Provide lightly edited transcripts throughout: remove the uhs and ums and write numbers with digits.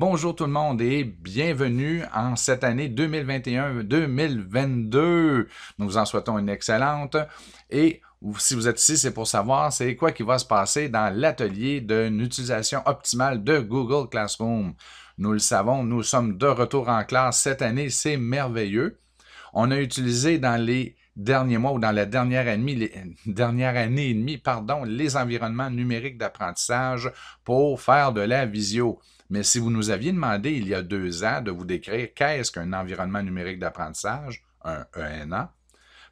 Bonjour tout le monde et bienvenue en cette année 2021-2022. Nous vous en souhaitons une excellente. Et si vous êtes ici, c'est pour savoir c'est quoi qui va se passer dans l'atelier d'une utilisation optimale de Google Classroom. Nous le savons, nous sommes de retour en classe cette année, c'est merveilleux. On a utilisé dans les derniers mois ou dans la dernière année et demie, les environnements numériques d'apprentissage pour faire de la visio. Mais si vous nous aviez demandé il y a 2 ans de vous décrire qu'est-ce qu'un environnement numérique d'apprentissage, un ENA,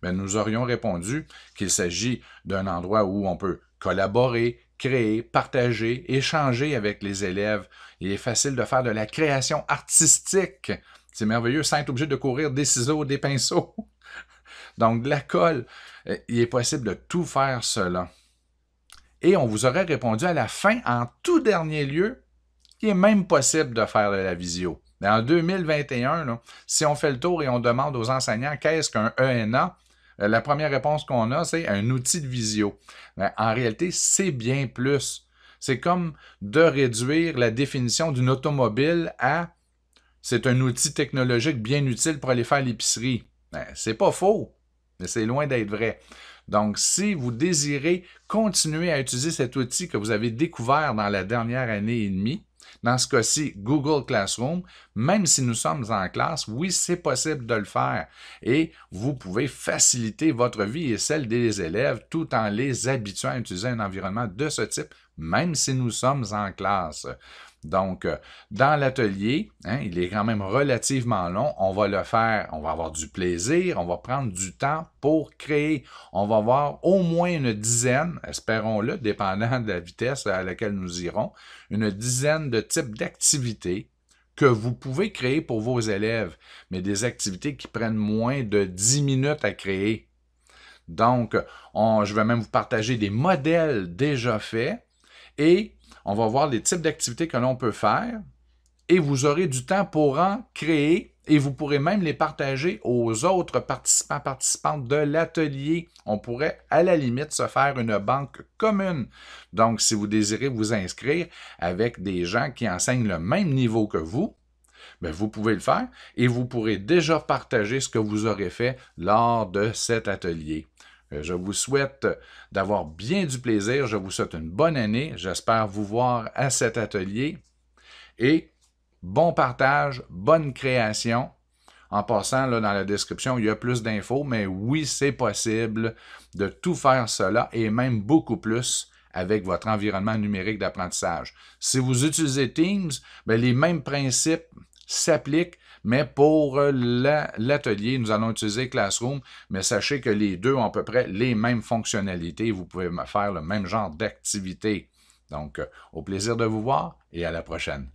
bien, nous aurions répondu qu'il s'agit d'un endroit où on peut collaborer, créer, partager, échanger avec les élèves. Il est facile de faire de la création artistique. C'est merveilleux sans être obligé de courir des ciseaux, des pinceaux. Donc, de la colle, il est possible de tout faire cela. Et on vous aurait répondu à la fin, en tout dernier lieu, qu'il est même possible de faire de la visio. Mais en 2021, là, si on fait le tour et on demande aux enseignants qu'est-ce qu'un ENA, la première réponse qu'on a, c'est un outil de visio. Mais en réalité, c'est bien plus. C'est comme de réduire la définition d'une automobile à c'est un outil technologique bien utile pour aller faire l'épicerie. C'est pas faux, mais c'est loin d'être vrai. Donc, si vous désirez continuer à utiliser cet outil que vous avez découvert dans la dernière année et demie, dans ce cas-ci, Google Classroom, même si nous sommes en classe, oui, c'est possible de le faire. Et vous pouvez faciliter votre vie et celle des élèves tout en les habituant à utiliser un environnement de ce type, même si nous sommes en classe. Donc, dans l'atelier, il est quand même relativement long. On va le faire, on va avoir du plaisir, on va prendre du temps pour créer. On va avoir au moins une dizaine, espérons-le, dépendant de la vitesse à laquelle nous irons, une dizaine de types d'activités que vous pouvez créer pour vos élèves, mais des activités qui prennent moins de 10 minutes à créer. Donc, je vais même vous partager des modèles déjà faits et on va voir les types d'activités que l'on peut faire et vous aurez du temps pour en créer et vous pourrez même les partager aux autres participantes de l'atelier. On pourrait à la limite se faire une banque commune. Donc, si vous désirez vous inscrire avec des gens qui enseignent le même niveau que vous, bien, vous pouvez le faire et vous pourrez déjà partager ce que vous aurez fait lors de cet atelier. Je vous souhaite d'avoir bien du plaisir. Je vous souhaite une bonne année. J'espère vous voir à cet atelier. Et bon partage, bonne création. En passant, là, dans la description, il y a plus d'infos, mais oui, c'est possible de tout faire cela et même beaucoup plus avec votre environnement numérique d'apprentissage. Si vous utilisez Teams, bien, les mêmes principes s'appliquent, mais pour l'atelier, nous allons utiliser Classroom, mais sachez que les deux ont à peu près les mêmes fonctionnalités. Vous pouvez faire le même genre d'activité. Donc, au plaisir de vous voir et à la prochaine.